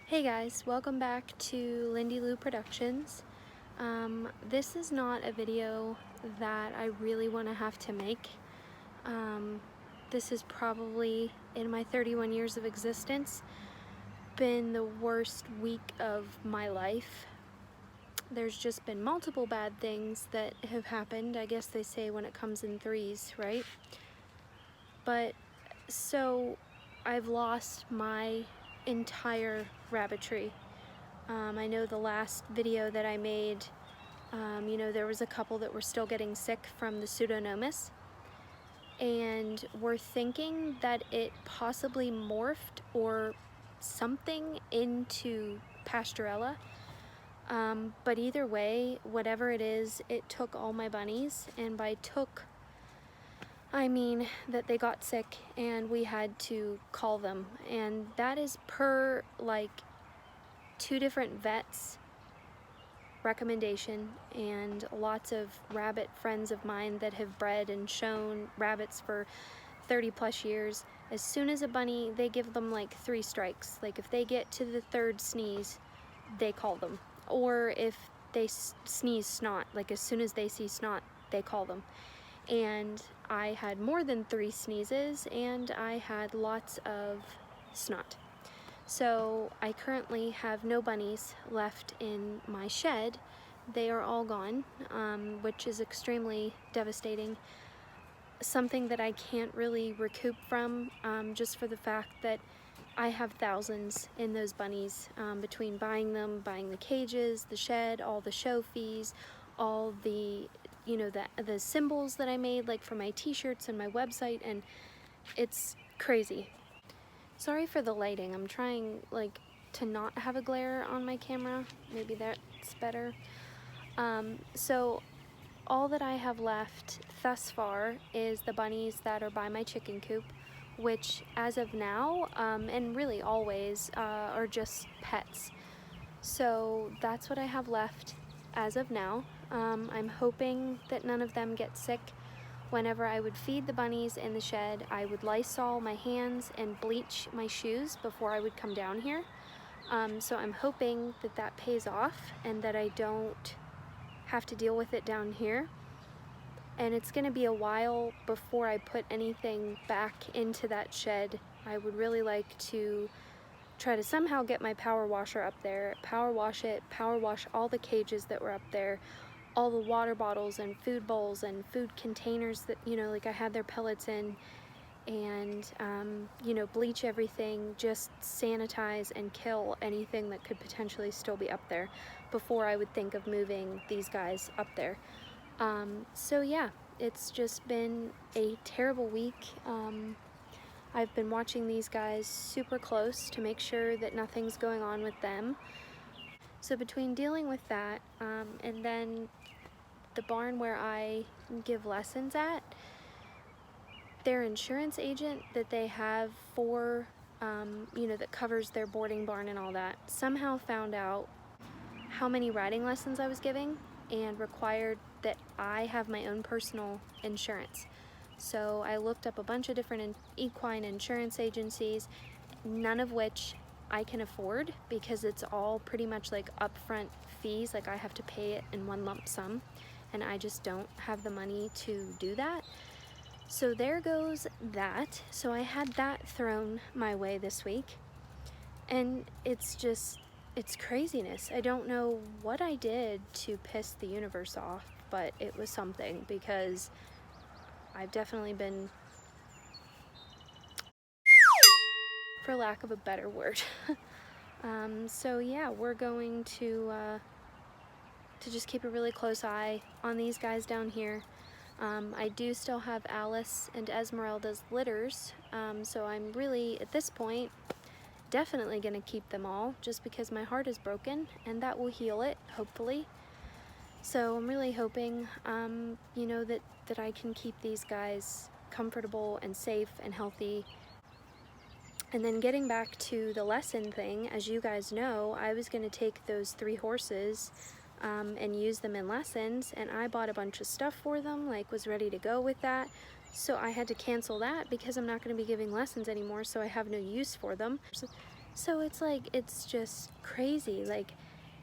Hey guys, welcome back to Lindy Lou Productions. This is not a video that I really want to have to make. This is probably, in my 31 years of existence, been the worst week of my life. There's just been multiple bad things that have happened. I guess they say when it comes in threes, right? But so I've lost my entire rabbitry. I know the last video that I made, there was a couple that were still getting sick from the pseudomonas, and we're thinking that it possibly morphed or something into Pastorella. But either way, whatever it is, it took all my bunnies, and by took, I mean that they got sick and we had to call them, and that is per like 2 different vets recommendation, and lots of rabbit friends of mine that have bred and shown rabbits for 30 plus years. As soon as a bunny, they give them like 3 strikes. Like if they get to the 3rd sneeze, they call them. Or if they sneeze snot, like as soon as they see snot, they call them. And I had more than 3 sneezes, and I had lots of snot. So I currently have no bunnies left in my shed. They are all gone, which is extremely devastating. Something that I can't really recoup from, just for the fact that I have thousands in those bunnies, between buying them, buying the cages, the shed, all the show fees, all the, the symbols that I made, like for my t-shirts and my website, and it's crazy. Sorry for the lighting. I'm trying to not have a glare on my camera. Maybe that's better. So all that I have left thus far is the bunnies that are by my chicken coop, which as of now, and really always, are just pets. So that's what I have left as of now. I'm hoping that none of them get sick. Whenever I would feed the bunnies in the shed, I would Lysol my hands and bleach my shoes before I would come down here. So I'm hoping that that pays off and that I don't have to deal with it down here. And it's going to be a while before I put anything back into that shed. I would really like to try to somehow get my power washer up there, power wash it, power wash all the cages that were up there, all the water bottles and food bowls and food containers that, I had their pellets in, and, bleach everything, just sanitize and kill anything that could potentially still be up there before I would think of moving these guys up there. So yeah, it's just been a terrible week. I've been watching these guys super close to make sure that nothing's going on with them. So between dealing with that, and then the barn where I give lessons at, their insurance agent that they have for, that covers their boarding barn and all that, somehow found out how many riding lessons I was giving and required that I have my own personal insurance. So I looked up a bunch of different equine insurance agencies, none of which I can afford because it's all pretty much like upfront fees, like I have to pay it in one lump sum, and I just don't have the money to do that. So there goes that. So I had that thrown my way this week, and it's craziness. I don't know what I did to piss the universe off, but it was something, because I've definitely been, for lack of a better word. So yeah, we're going to just keep a really close eye on these guys down here. I do still have Alice and Esmeralda's litters, so I'm really, at this point, definitely going to keep them all, just because my heart is broken, and that will heal it, hopefully. So I'm really hoping, that I can keep these guys comfortable and safe and healthy. And then getting back to the lesson thing, as you guys know, I was going to take those 3 horses and use them in lessons, and I bought a bunch of stuff for them, was ready to go with that. So I had to cancel that because I'm not going to be giving lessons anymore, so I have no use for them. So it's like, it's just crazy. Like,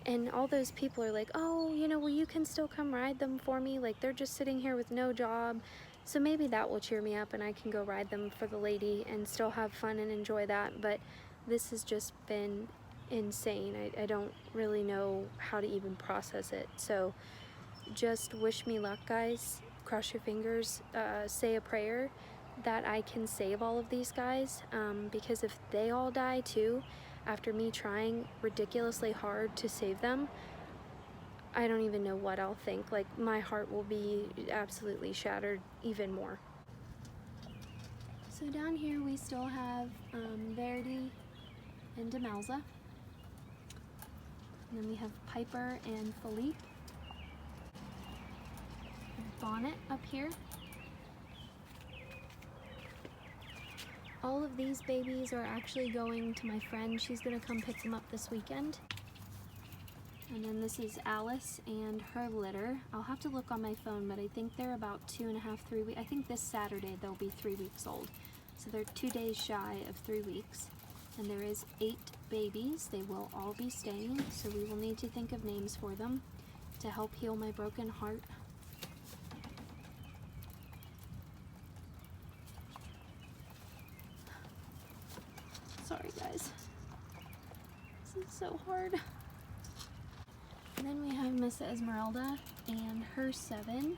and all those people are like, oh, you know, well, you can still come ride them for me. Like, they're just sitting here with no job. So maybe that will cheer me up and I can go ride them for the lady and still have fun and enjoy that. But this has just been insane. I don't really know how to even process it. So just wish me luck, guys. Cross your fingers, say a prayer that I can save all of these guys, because if they all die too, after me trying ridiculously hard to save them, I don't even know what I'll think. Like, my heart will be absolutely shattered even more. So down here we still have Verity and Demelza. And then we have Piper and Philippe. Bonnet up here. All of these babies are actually going to my friend. She's gonna come pick them up this weekend. And then this is Alice and her litter. I'll have to look on my phone, but I think they're about 2.5, 3 weeks. I think this Saturday they'll be 3 weeks old. So they're 2 days shy of 3 weeks. And there is 8 babies. They will all be staying, so we will need to think of names for them to help heal my broken heart. Sorry guys, this is so hard. And then we have Miss Esmeralda and her 7.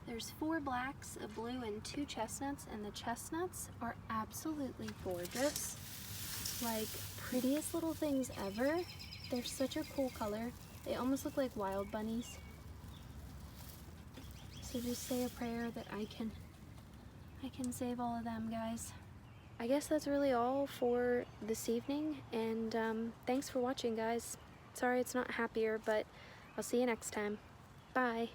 There's 4 blacks, a blue, and 2 chestnuts, and the chestnuts are absolutely gorgeous. Like, prettiest little things ever. They're such a cool color. They almost look like wild bunnies. So just say a prayer that I can save all of them, guys. I guess that's really all for this evening, and thanks for watching, guys. Sorry it's not happier, but I'll see you next time. Bye.